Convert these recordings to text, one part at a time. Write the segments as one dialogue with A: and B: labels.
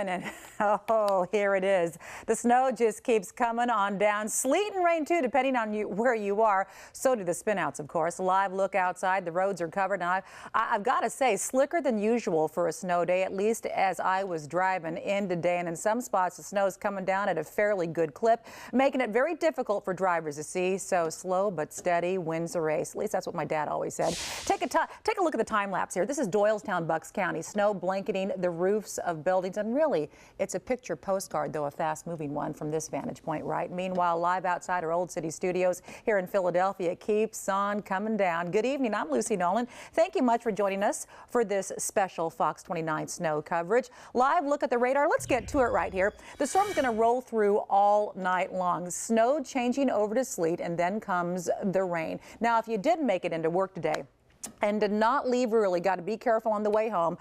A: coming and oh, here it is. The snow just keeps coming on down. Sleet and rain too, depending on where you are. So do the spinouts, of course. Live look outside. The roads are covered. Now, I've got to say, slicker than usual for a snow day, at least as I was driving in today. And in some spots, the snow is coming down at a fairly good clip, making it very difficult for drivers to see. So slow but steady wins the race. At least that's what my dad always said. Take a look at the time lapse here. This is Doylestown, Bucks County. Snow blanketing the roofs of buildings, and really it's a picture postcard, though a fast-moving one from this vantage point, right? Meanwhile, live outside our Old City studios here in Philadelphia, it keeps on coming down. Good evening, I'm Lucy Nolan. Thank you much for joining us for this special Fox 29 snow coverage. Live look at the radar. Let's get to it right here. The storm's going to roll through all night long. Snow changing over to sleet, and then comes the rain. Now, if you did make it into work today and did not leave early, got to be careful on the way home.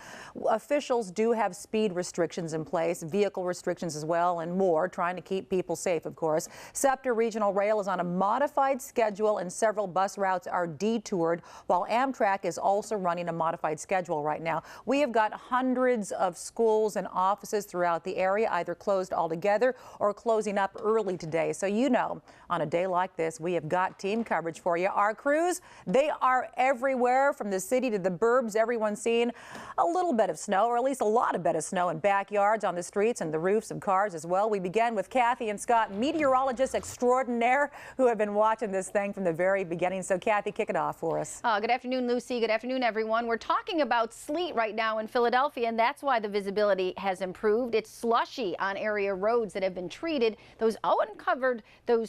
A: Officials do have speed restrictions in place, vehicle restrictions as well, and more, trying to keep people safe, of course. Scepter Regional Rail is on a modified schedule, and several bus routes are detoured, while Amtrak is also running a modified schedule right now. We have got hundreds of schools and offices throughout the area, either closed altogether or closing up early today. So you know, on a day like this, we have got team coverage for you. Our crews, they are everywhere. From the city to the burbs, everyone's seeing a little bit of snow, or at least a lot of bit of snow in backyards, on the streets, and the roofs of cars as well. We begin with Kathy and Scott, meteorologists extraordinaire, who have been watching this thing from the very beginning. So, Kathy, kick it off for us.
B: Good afternoon, Lucy. Good afternoon, everyone. We're talking about sleet right now in Philadelphia, and that's why the visibility has improved. It's slushy on area roads that have been treated. Those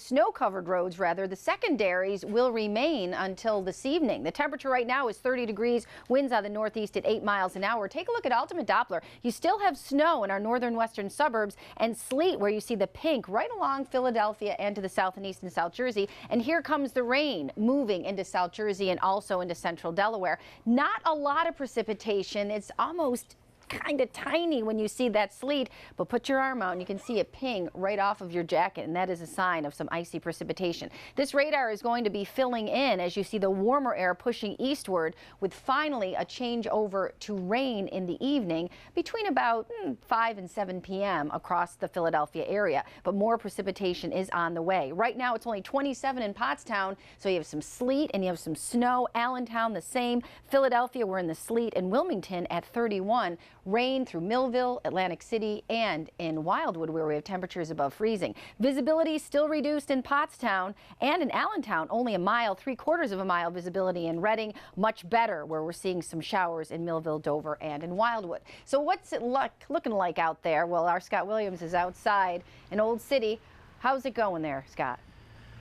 B: snow-covered roads, rather, the secondaries will remain until this evening. The temperature right now is 30 degrees, winds out of the northeast at 8 miles an hour. Take a look at ultimate Doppler. You still have snow in our northern western suburbs and sleet where you see the pink right along Philadelphia and to the south and east and South Jersey. And here comes the rain moving into South Jersey and also into central Delaware. Not a lot of precipitation. It's almost kind of tiny when you see that sleet, but put your arm out and you can see it ping right off of your jacket, and that is a sign of some icy precipitation. This radar is going to be filling in as you see the warmer air pushing eastward, with finally a change over to rain in the evening between about 5 and 7 p.m. across the Philadelphia area. But more precipitation is on the way. Right now it's only 27 in Pottstown, so you have some sleet and you have some snow. Allentown the same. Philadelphia, we're in the sleet, and Wilmington at 31. Rain through Millville, Atlantic City, and in Wildwood, where we have temperatures above freezing. Visibility still reduced in Pottstown, and in Allentown, only a mile, 3/4 of a mile visibility in Reading. Much better where we're seeing some showers in Millville, Dover, and in Wildwood. So what's it looking like out there? Well, our Scott Williams is outside in Old City. How's it going there, Scott?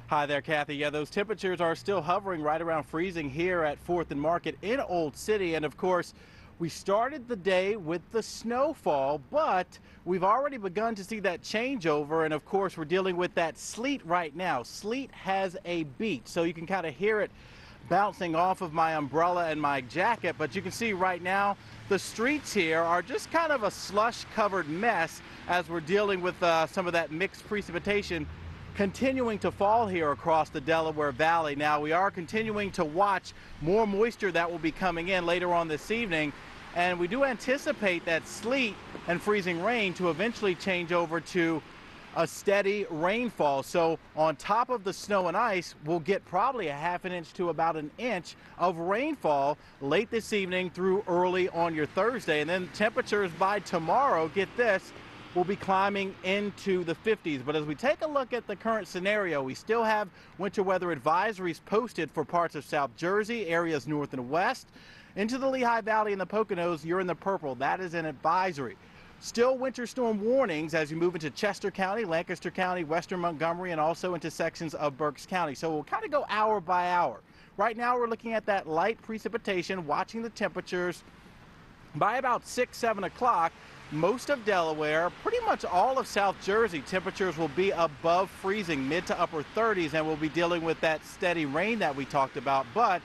C: Hi there, Kathy. Yeah, those temperatures are still hovering right around freezing here at 4th and Market in Old City. And of course, we started the day with the snowfall, but we've already begun to see that changeover, and of course we're dealing with that sleet right now. Sleet has a beat, so you can kind of hear it bouncing off of my umbrella and my jacket, but you can see right now the streets here are just kind of a slush-covered mess as we're dealing with some of that mixed precipitation continuing to fall here across the Delaware Valley. Now, we are continuing to watch more moisture that will be coming in later on this evening, and we do anticipate that sleet and freezing rain to eventually change over to a steady rainfall. So on top of the snow and ice, we'll get probably a ½ inch to about an inch of rainfall late this evening through early on your Thursday. And then temperatures by tomorrow, get this, will be climbing into the 50s. But as we take a look at the current scenario, we still have winter weather advisories posted for parts of South Jersey, areas north and west. Into the Lehigh Valley and the Poconos, you're in the purple. That is an advisory. Still winter storm warnings as you move into Chester County, Lancaster County, western Montgomery, and also into sections of Berks County. So we'll kind of go hour by hour. Right now we're looking at that light precipitation, watching the temperatures. By about 6, 7 o'clock, most of Delaware, pretty much all of South Jersey, temperatures will be above freezing, mid to upper 30s, and we'll be dealing with that steady rain that we talked about. But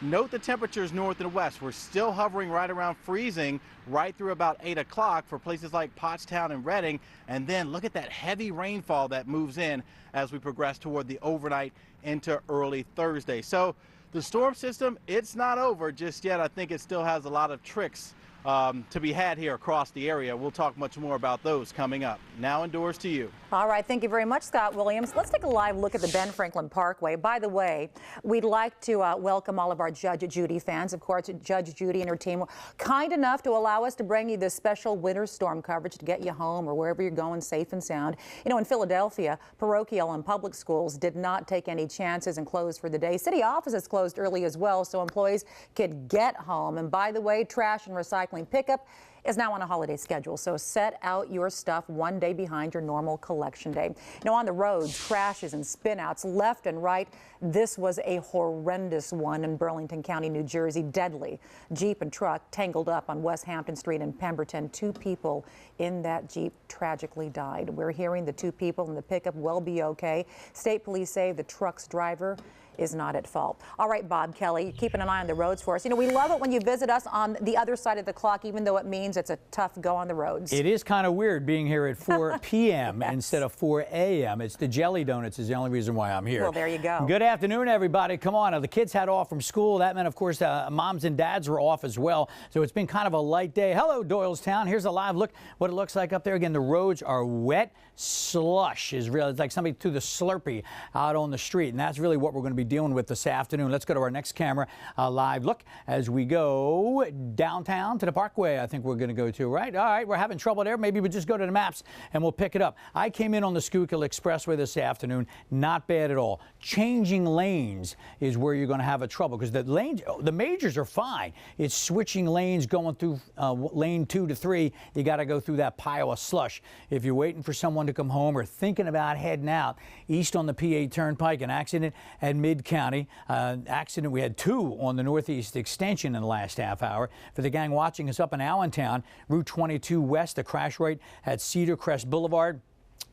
C: note the temperatures north and west. We're still hovering right around freezing right through about 8 o'clock for places like Pottstown and Reading. And then look at that heavy rainfall that moves in as we progress toward the overnight into early Thursday. So the storm system, it's not over just yet. I think it still has a lot of tricks to be had here across the area. We'll talk much more about those coming up. Now indoors to you.
A: All right, thank you very much, Scott Williams. Let's take a live look at the Ben Franklin Parkway. By the way, we'd like to welcome all of our Judge Judy fans. Of course, Judge Judy and her team were kind enough to allow us to bring you this special winter storm coverage to get you home or wherever you're going safe and sound. You know, in Philadelphia, parochial and public schools did not take any chances and closed for the day. City offices closed early as well, so employees could get home. And by the way, trash and recycling pickup is now on a holiday schedule, so set out your stuff one day behind your normal collection day. You know, on the roads, crashes and spinouts left and right. This was a horrendous one in Burlington County, New Jersey. Deadly. Jeep and truck tangled up on West Hampton Street in Pemberton. 2 people in that Jeep tragically died. We're hearing the 2 people in the pickup will be okay. State police say the truck's driver is not at fault. All right, Bob Kelly, keeping an eye on the roads for us. You know, we love it when you visit us on the other side of the clock, even though it means it's a tough go on the roads.
D: It is kind of weird being here at 4 p.m. yes. instead of 4 a.m. It's the jelly donuts is the only reason why I'm here.
A: Well, there you go.
D: Good afternoon, everybody. Come on. Now, the kids had off from school. That meant, of course, moms and dads were off as well. So it's been kind of a light day. Hello, Doylestown. Here's a live look what it looks like up there. Again, the roads are wet. Slush is real. It's like somebody threw the Slurpee out on the street, and that's really what we're going to be dealing with this afternoon. Let's go to our next camera live look as we go downtown to the Parkway. I think we're going to go to, right? All right, we're having trouble there. Maybe we'll just go to the maps and we'll pick it up. I came in on the Schuylkill Expressway this afternoon. Not bad at all. Changing lanes is where you're going to have a trouble because the lanes, the majors are fine. It's switching lanes going through lane 2 to 3. You got to go through that pile of slush. If you're waiting for someone to come home or thinking about heading out east on the PA Turnpike, an accident at Mid-County. Accident, we had 2 on the Northeast Extension in the last half hour. For the gang watching us up in Allentown, Route 22 West, a crash right at Cedar Crest Boulevard.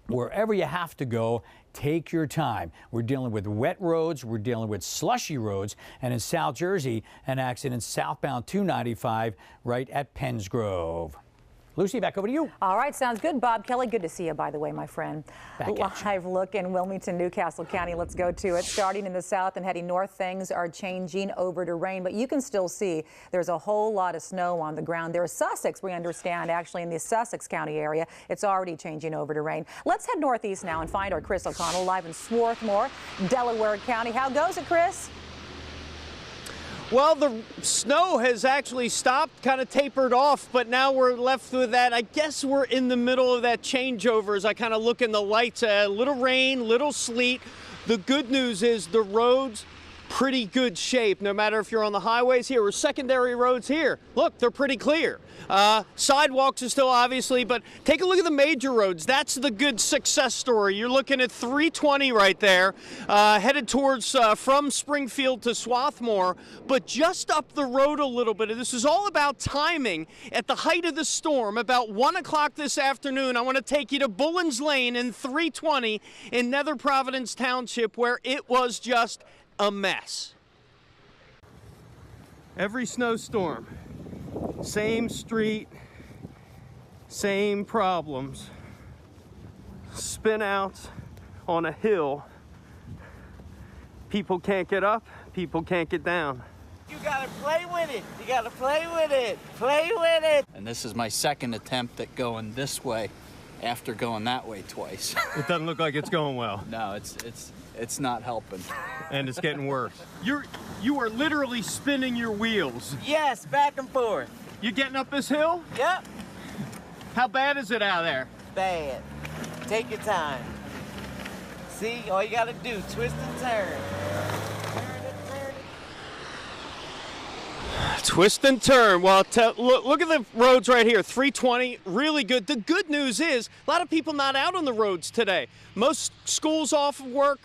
D: Wherever you have to go, take your time. We're dealing with wet roads. We're dealing with slushy roads. And in South Jersey, an accident southbound 295 right at Penns Grove. Lucy, back over to you.
A: All right, sounds good, Bob Kelly. Good to see you, by the way, my friend. Live look in Wilmington, Newcastle County. Let's go to it. Starting in the south and heading north, things are changing over to rain, but you can still see there's a whole lot of snow on the ground. There's Sussex, we understand, actually in the Sussex County area. It's already changing over to rain. Let's head northeast now and find our Chris O'Connell live in Swarthmore, Delaware County. How goes it, Chris?
E: Well, the snow has actually stopped, kind of tapered off, but now we're left with that. I guess we're in the middle of that changeover as I kind of look in the lights. Little rain, little sleet. The good news is the roads, pretty good shape. No matter if you're on the highways here or secondary roads here, look, they're pretty clear. Sidewalks are still obviously, but take a look at the major roads. That's the good success story. You're looking at 320 right there, headed towards from Springfield to Swarthmore, but just up the road a little bit. And this is all about timing. At the height of the storm, about 1 o'clock this afternoon, I want to take you to Bullens Lane in 320 in Nether Providence Township, where it was just a mess. Every snowstorm, same street, same problems. Spin outs on a hill. People can't get up, people can't get down.
F: You gotta play with it. You gotta play with it. Play with it.
G: And this is my second attempt at going this way after going that way twice.
E: It doesn't look like it's going well.
G: No, it's not helping.
E: And it's getting worse. You are literally spinning your wheels.
F: Yes, back and forth.
E: You getting up this hill?
F: Yep.
E: How bad is it out there?
F: Bad. Take your time. See, all you gotta do, twist and turn.
E: Twist and turn. Well, look at the roads right here. 320, really good. The good news is a lot of people not out on the roads today. Most schools off of work,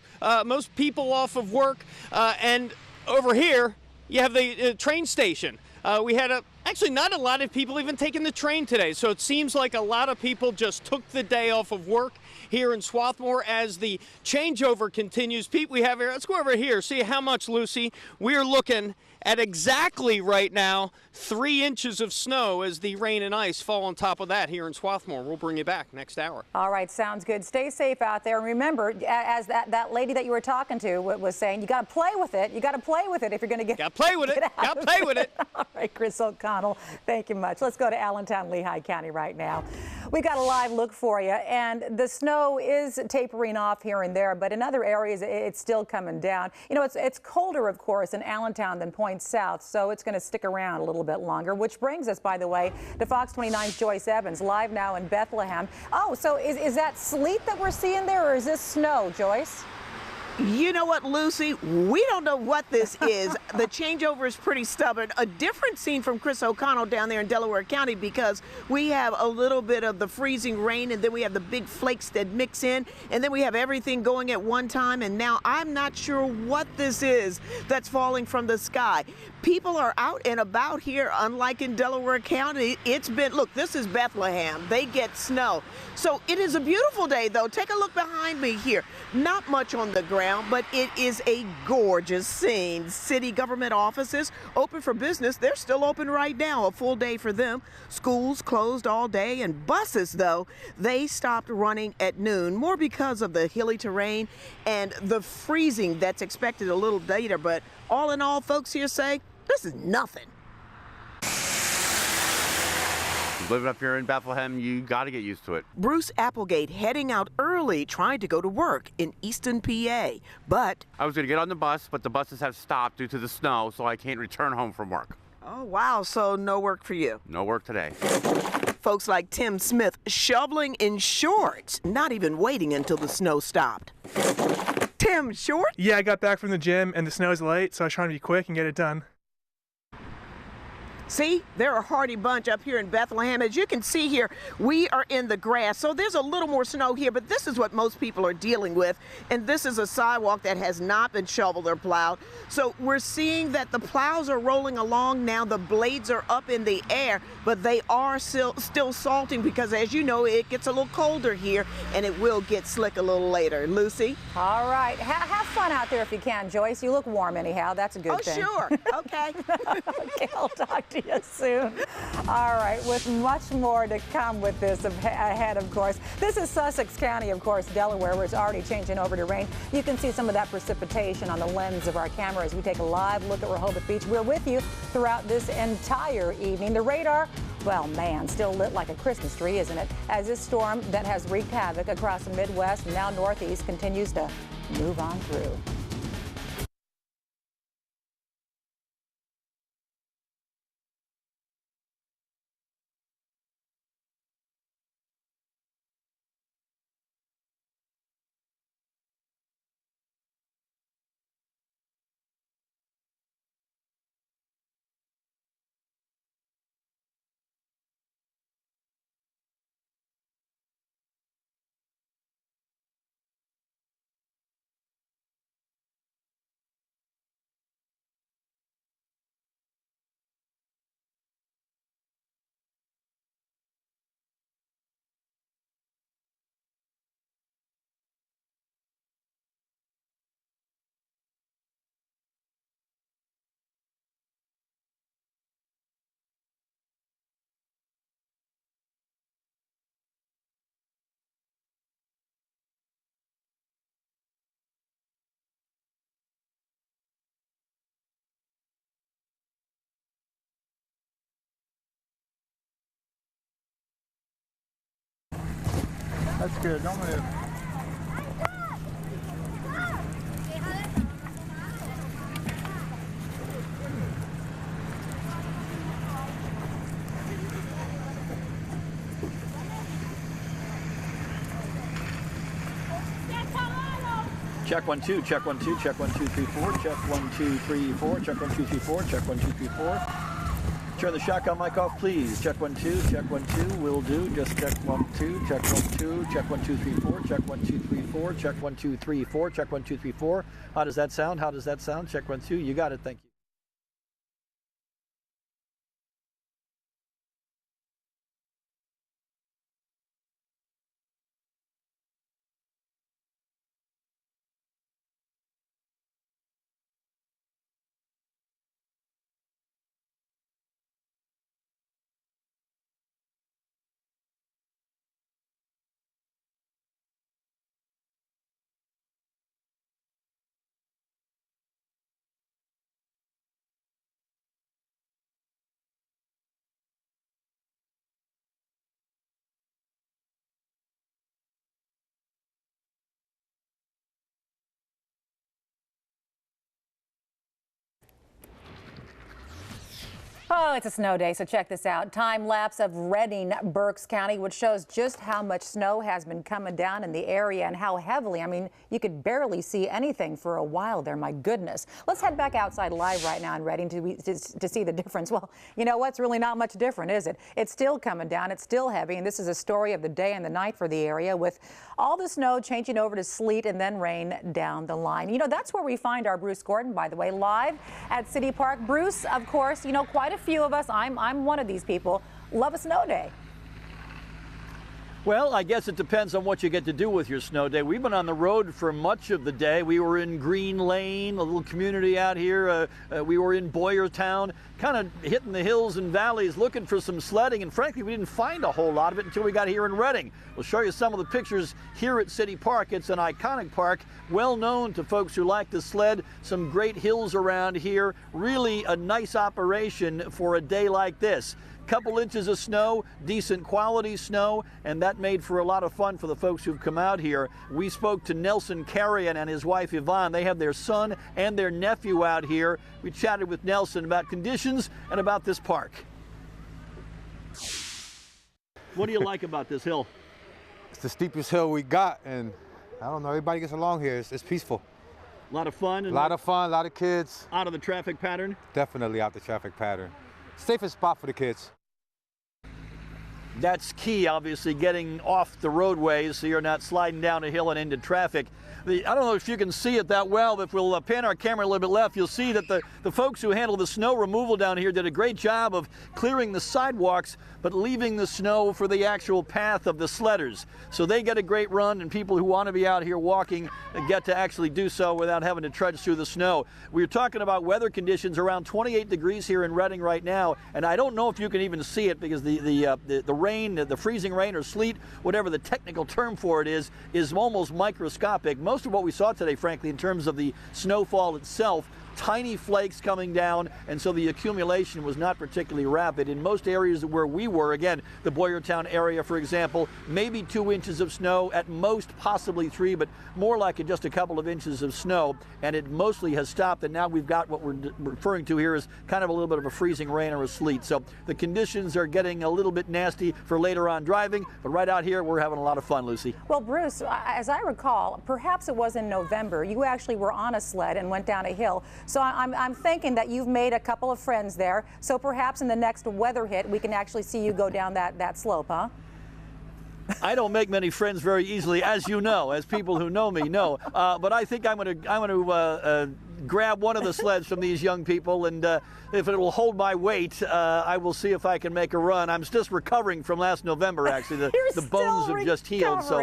E: most people off of work, and over here you have the train station. We had actually not a lot of people even taking the train today, so it seems like a lot of people just took the day off of work here in Swarthmore as the changeover continues. Pete, we have here, let's go over here, see how much, Lucy. We are looking at exactly right now 3 inches of snow as the rain and ice fall on top of that here in Swarthmore. We'll bring you back next hour.
A: All right, sounds good. Stay safe out there. And remember, as that lady that you were talking to was saying, you got to play with it. You got to play with it if you're going to get.
E: Got to play with it. Got to play with it.
A: All right, Chris O'Connell, thank you much. Let's go to Allentown, Lehigh County right now. We got a live look for you, and the snow is tapering off here and there, but in other areas it's still coming down. You know, it's colder, of course, in Allentown than Point South, so it's going to stick around a little bit longer, which brings us, by the way, to Fox 29's Joyce Evans, live now in Bethlehem. Oh, so is that sleet that we're seeing there, or is this snow, Joyce?
H: You know what, Lucy? We don't know what this is. The changeover is pretty stubborn. A different scene from Chris O'Connell down there in Delaware County, because we have a little bit of the freezing rain, and then we have the big flakes that mix in, and then we have everything going at one time, and now I'm not sure what this is that's falling from the sky. People are out and about here, unlike in Delaware County. It's been, look, this is Bethlehem. They get snow. So it is a beautiful day, though. Take a look behind me here. Not much on the ground, but it is a gorgeous scene. City government offices open for business. They're still open right now, a full day for them. Schools closed all day, and buses, though, they stopped running at noon, more because of the hilly terrain and the freezing that's expected a little later. But all in all, folks here say, this is nothing.
I: Living up here in Bethlehem, you got to get used to it.
H: Bruce Applegate heading out early, trying to go to work in Easton, PA. But
I: I was going to get on the bus, but the buses have stopped due to the snow, so I can't return home from work.
H: oh, wow, so no work for you.
I: No work today.
H: Folks like Tim Smith shoveling in shorts, not even waiting until the snow stopped. Tim, short?
J: Yeah, I got back from the gym and the snow's light, so I was trying to be quick and get it done.
H: See, they're a hardy bunch up here in Bethlehem. As you can see here, we are in the grass, so there's a little more snow here, but this is what most people are dealing with. And this is a sidewalk that has not been shoveled or plowed. So we're seeing that the plows are rolling along now. The blades are up in the air, but they are still salting because, as you know, it gets a little colder here, and it will get slick a little later. Lucy?
A: All right. Have fun out there if you can, Joyce. You look warm anyhow. That's a good thing.
H: Oh, sure. Okay.
A: Okay, I'll talk to you soon. All right, with much more to come with this ahead, of course. This is Sussex County, of course, Delaware, where it's already changing over to rain. You can see some of that precipitation on the lens of our camera as we take a live look at Rehoboth Beach. We're with you throughout this entire evening. The radar, well, man, still lit like a Christmas tree, isn't it? As this storm that has wreaked havoc across the Midwest and now Northeast continues to move on through.
J: That's good. Don't move.
K: Check 1 2, check 1 2, check 1 2 3 4, check 1 2 3 4, check 1 2 3 4, check 1 2 3 4. Turn the shotgun mic off, please. Check 1 2, check 1 2, will do. Just check 1 2, check 1 2, check 1 2 3 4, check 1 2 3 4, check 1 2 3 4, check 1 2 3 4. How does that sound? How does that sound? Check 1 2. You got it. Thank you.
A: Oh, it's a snow day, so check this out. Time lapse of Redding, Berks County, which shows just how much snow has been coming down in the area and how heavily. I mean, you could barely see anything for a while there. My goodness. Let's head back outside live right now in Redding to see the difference. Well, you know what's really not much different, is it? It's still coming down. It's still heavy. And this is a story of the day and the night for the area, with all the snow changing over to sleet and then rain down the line. You know, that's where we find our Bruce Gordon, by the way, live at City Park. Bruce, of course, you know, quite a few of us, I'm one of these people, love a snow day.
K: Well, I guess it depends on what you get to do with your snow day. We've been on the road for much of the day. We were in Green Lane, a little community out here. We were in Boyertown, kind of hitting the hills and valleys looking for some sledding. And frankly, we didn't find a whole lot of it until we got here in Redding. We'll show you some of the pictures here at City Park. It's an iconic park, well known to folks who like to sled. Some great hills around here. Really a nice operation for a day like this. Couple inches of snow, decent quality snow, and that made for a lot of fun for the folks who've come out here. We spoke to Nelson Carrion and his wife Yvonne. They have their son and their nephew out here. We chatted with Nelson about conditions and about this park. What do you like about this hill?
L: It's the steepest hill we got, and I don't know, everybody gets along here. It's peaceful.
K: A lot of fun?
L: A lot of fun, a lot of kids.
K: Out of the traffic pattern?
L: Definitely out the traffic pattern. Safest spot for the kids.
K: That's key, obviously, getting off the roadways so you're not sliding down a hill and into traffic. I don't know if you can see it that well, but if we'll pan our camera a little bit left, you'll see that the folks who handle the snow removal down here did a great job of clearing the sidewalks, but leaving the snow for the actual path of the sledders. So they get a great run, and people who want to be out here walking get to actually do so without having to trudge through the snow. We're talking about weather conditions around 28 degrees here in Redding right now, and I don't know if you can even see it because the rain, the freezing rain or sleet, whatever the technical term for it is almost microscopic. Most of what we saw today, frankly, in terms of the snowfall itself, tiny flakes coming down, and so the accumulation was not particularly rapid. In most areas where we were, again, the Boyertown area, for example, maybe 2 inches of snow, at most possibly 3, but more like just a couple of inches of snow, and it mostly has stopped, and now we've got what we're referring to here is kind of a little bit of a freezing rain or a sleet. So the conditions are getting a little bit nasty for later on driving, but right out here we're having a lot of fun, Lucy.
A: Well, Bruce, as I recall, perhaps it was in November, you actually were on a sled and went down a hill. So I'm thinking that you've made a couple of friends there. So perhaps in the next weather hit, we can actually see you go down that slope, huh?
K: I don't make many friends very easily, as you know, as people who know me know. But I think I'm going to grab one of the sleds from these young people, and if it will hold my weight, I will see if I can make a run. I'm just recovering from last November, actually. The bones have just healed, so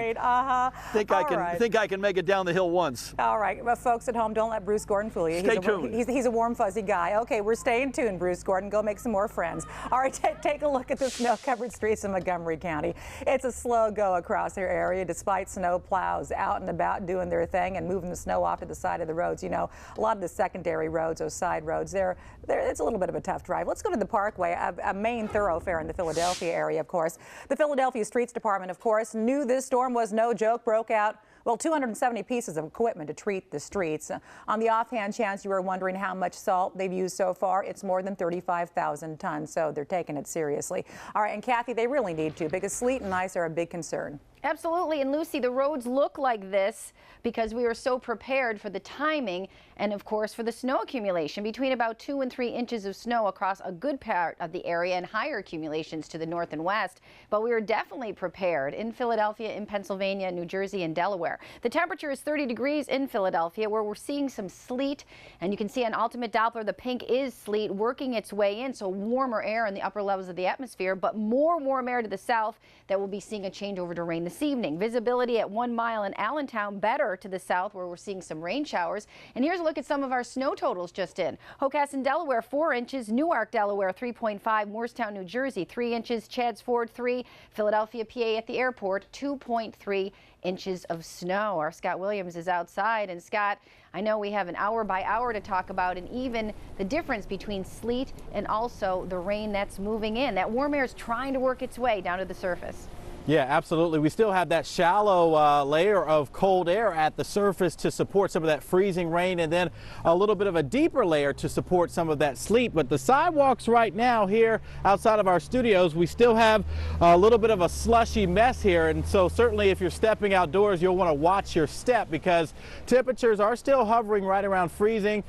K: think I can make it down the hill once.
A: All right, well, folks at home, don't let Bruce Gordon fool you.
K: Stay tuned.
A: He's a warm, fuzzy guy. Okay, we're staying tuned, Bruce Gordon. Go make some more friends. All right, take a look at the snow-covered streets of Montgomery County. It's a slow go across their area, despite snow plows out and about doing their thing and moving the snow off to the side of the roads. You know, a lot of the secondary roads, those side roads, it's a little bit of a tough drive. Let's go to the Parkway, a main thoroughfare in the Philadelphia area, of course. The Philadelphia Streets Department, of course, knew this storm was no joke, broke out 270 pieces of equipment to treat the streets. On the offhand chance you were wondering how much salt they've used so far, it's more than 35,000 tons, so they're taking it seriously. All right, and Kathy, they really need to, because sleet and ice are a big concern.
B: Absolutely. And Lucy, the roads look like this because we were so prepared for the timing and, of course, for the snow accumulation. Between about 2 and 3 inches of snow across a good part of the area and higher accumulations to the north and west. But we were definitely prepared in Philadelphia, in Pennsylvania, New Jersey, and Delaware. The temperature is 30 degrees in Philadelphia, where we're seeing some sleet. And you can see on Ultimate Doppler, the pink is sleet working its way in. So warmer air in the upper levels of the atmosphere, but more warm air to the south that we'll be seeing a changeover to rain this evening. Visibility at 1 mile in Allentown, better to the south, where we're seeing some rain showers. And here's a look at some of our snow totals just in. Hocassin, Delaware, 4 inches. Newark, Delaware, 3.5. Morristown, New Jersey, 3 inches. Chadds Ford, 3. Philadelphia, PA at the airport, 2.3 inches of snow. Our Scott Williams is outside. And Scott, I know we have an hour by hour to talk about, and even the difference between sleet and also the rain that's moving in. That warm air is trying to work its way down to the surface.
C: Yeah, absolutely. We still have that shallow layer of cold air at the surface to support some of that freezing rain, and then a little bit of a deeper layer to support some of that sleet. But the sidewalks right now here outside of our studios, we still have a little bit of a slushy mess here. And so certainly if you're stepping outdoors, you'll want to watch your step because temperatures are still hovering right around freezing.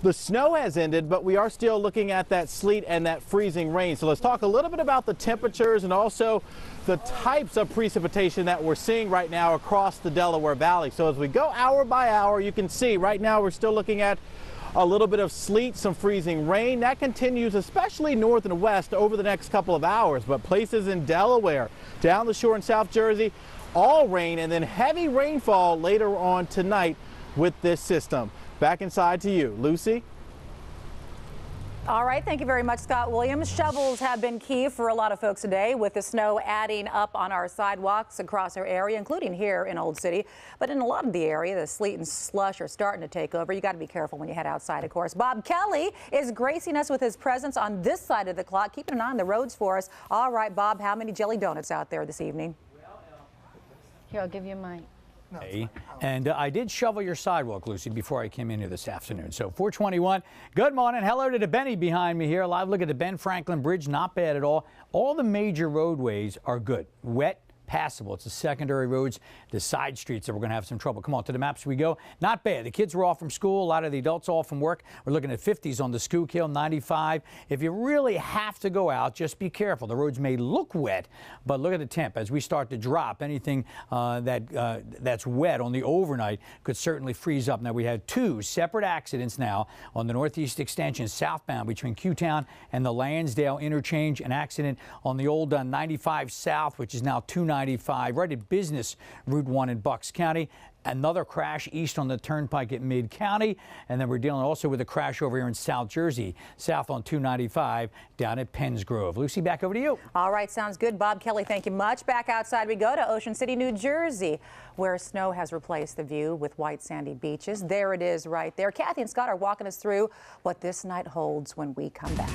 C: The snow has ended, but we are still looking at that sleet and that freezing rain. So let's talk a little bit about the temperatures and also the types of precipitation that we're seeing right now across the Delaware Valley. So as we go hour by hour, you can see right now we're still looking at a little bit of sleet, some freezing rain. That continues especially north and west over the next couple of hours, but places in Delaware, down the shore in South Jersey, all rain and then heavy rainfall later on tonight with this system. Back inside to you, Lucy.
A: All right, thank you very much, Scott Williams. Shovels have been key for a lot of folks today with the snow adding up on our sidewalks across our area, including here in Old City. But in a lot of the area, the sleet and slush are starting to take over. You got to be careful when you head outside, of course. Bob Kelly is gracing us with his presence on this side of the clock, keeping an eye on the roads for us. All right, Bob, how many jelly donuts out there this evening?
B: Here, I'll give you mine.
D: And I did shovel your sidewalk, Lucy, before I came in here this afternoon. So 421, good morning. Hello to the Benny behind me here. A live look at the Ben Franklin Bridge. Not bad at all. All the major roadways are good. Wet, passable. It's the secondary roads, the side streets that we're going to have some trouble. Come on, to the maps we go. Not bad. The kids were off from school. A lot of the adults off from work. We're looking at 50s on the Schuylkill, 95. If you really have to go out, just be careful. The roads may look wet, but look at the temp. As we start to drop, anything that's wet on the overnight could certainly freeze up. Now, we had two separate accidents now on the Northeast Extension southbound between Q-Town and the Lansdale interchange. An accident on the old 95 South, which is now 295, right at Business Route 1 in Bucks County. Another crash east on the turnpike at Mid-County. And then we're dealing also with a crash over here in South Jersey, south on 295 down at Penns Grove. Lucy, back over to you.
A: All right, sounds good. Bob Kelly, thank you much. Back outside we go to Ocean City, New Jersey, where snow has replaced the view with white sandy beaches. There it is right there. Kathy and Scott are walking us through what this night holds when we come back.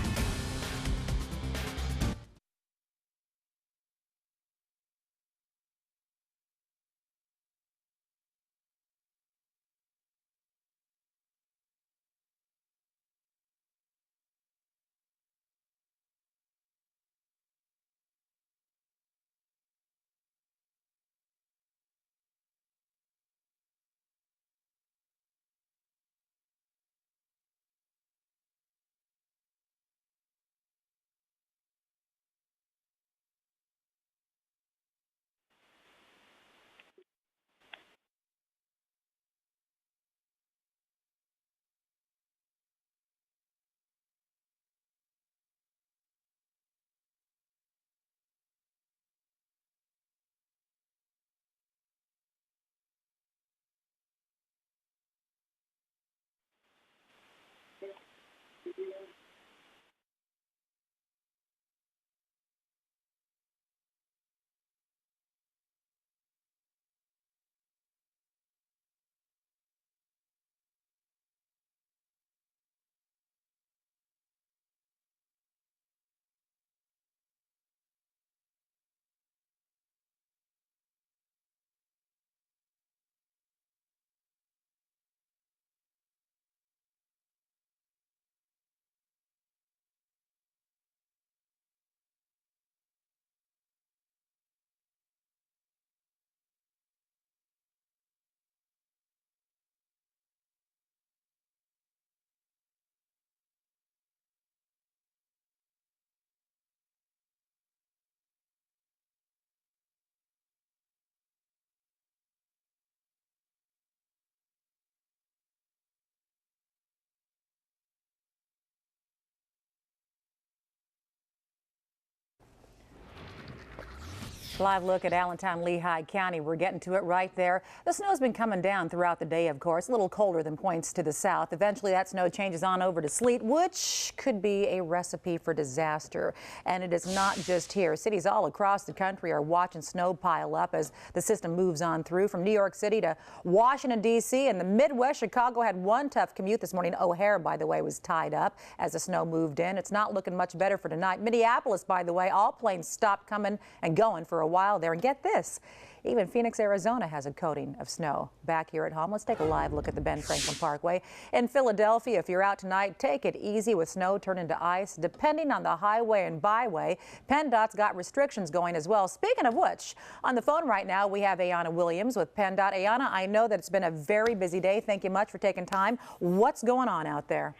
A: Live look at Allentown, Lehigh County. We're getting to it right there. The snow's been coming down throughout the day, of course, a little colder than points to the south. Eventually, that snow changes on over to sleet, which could be a recipe for disaster. And it is not just here. Cities all across the country are watching snow pile up as the system moves on through. From New York City to Washington, D.C. and the Midwest, Chicago had one tough commute this morning. O'Hare, by the way, was tied up as the snow moved in. It's not looking much better for tonight. Minneapolis, by the way, all planes stopped coming and going for a while there. And get this, even Phoenix, Arizona has a coating of snow. Back here at home, let's take a live look at the Ben Franklin Parkway. In Philadelphia, if you're out tonight, take it easy with snow turning to ice. Depending on the highway and byway, PennDOT's got restrictions going as well. Speaking of which, on the phone right now, we have Ayana Williams with PennDOT. Ayana, I know that it's been a very busy day. Thank you much for taking time. What's going on out there?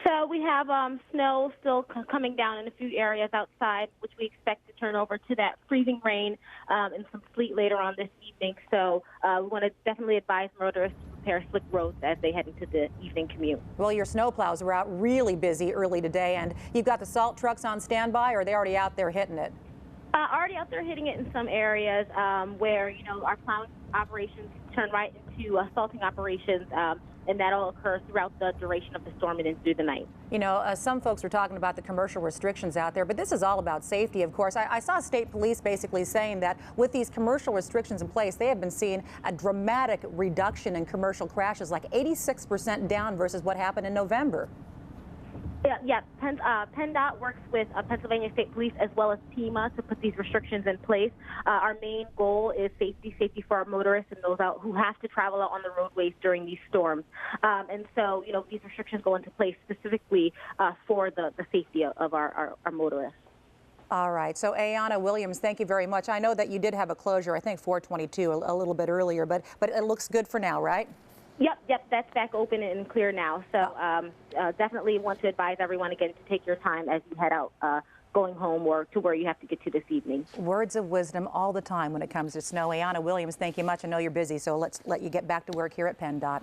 M: So we have snow still coming down in a few areas outside, which we expect to turn over to that freezing rain and some sleet later on this evening. So we want to definitely advise motorists to prepare slick roads as they head into the evening commute.
A: Well, your snowplows were out really busy early today, and you've got the salt trucks on standby, or are they already out there hitting it?
M: Already out there hitting it in some areas where, our plowing operations turn right into salting operations, and that'll occur throughout the duration of the storm and into through the night.
A: Some folks are talking about the commercial restrictions out there, but this is all about safety, of course. I saw state police basically saying that with these commercial restrictions in place, they have been seeing a dramatic reduction in commercial crashes, like 86% down versus what happened in November.
M: Yeah. PennDOT works with Pennsylvania State Police as well as PEMA to put these restrictions in place. Our main goal is safety for our motorists and those out who have to travel out on the roadways during these storms. And so, these restrictions go into place specifically for the safety of our motorists.
A: All right. So, Ayana Williams, thank you very much. I know that you did have a closure, I think 422 a little bit earlier, but it looks good for now, right?
M: Yep, that's back open and clear now. So definitely want to advise everyone again to take your time as you head out going home or to where you have to get to this evening.
A: Words of wisdom all the time when it comes to snow. Ayana Williams, thank you much. I know you're busy, so let's let you get back to work here at PennDOT.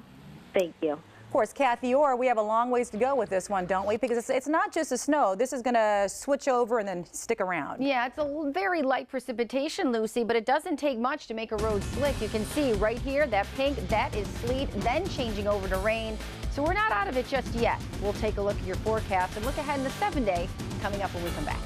M: Thank you.
A: Of course, Kathy Orr, we have a long ways to go with this one, don't we? Because it's not just the snow. This is going to switch over and then stick around.
B: Yeah, it's a very light precipitation, Lucy, but it doesn't take much to make a road slick. You can see right here, that pink, that is sleet, then changing over to rain. So we're not out of it just yet. We'll take a look at your forecast and look ahead in the 7-day coming up when we come back.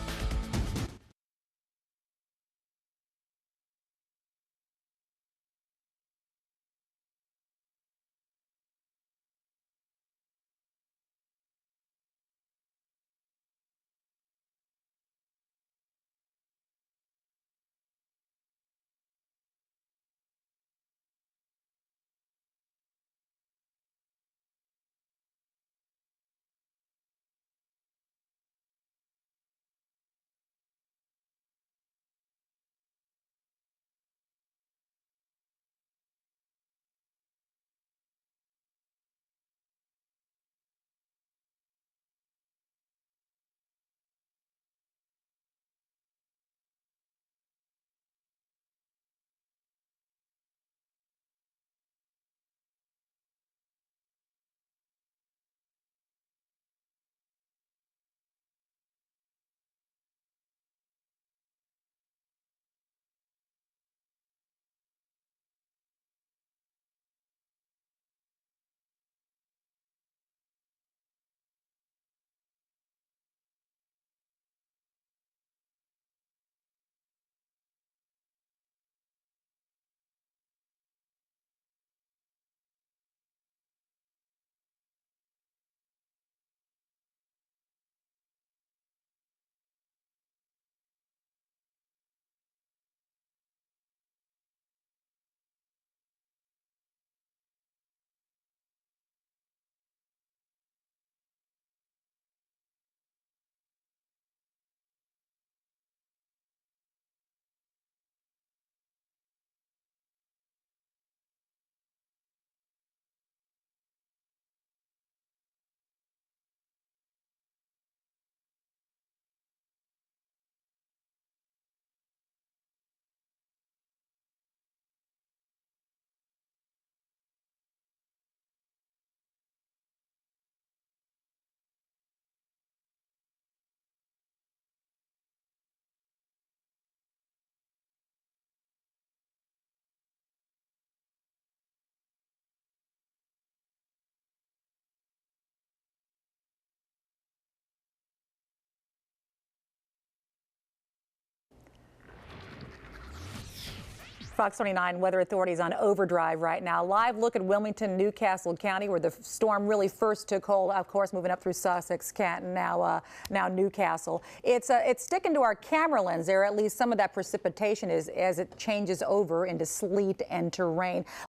A: Fox 29 weather authorities on overdrive right now. Live look at Wilmington, Newcastle County, where the storm really first took hold. Of course, moving up through Sussex, Canton, now Newcastle. It's sticking to our camera lens there. At least some of that precipitation is as it changes over into sleet and to rain.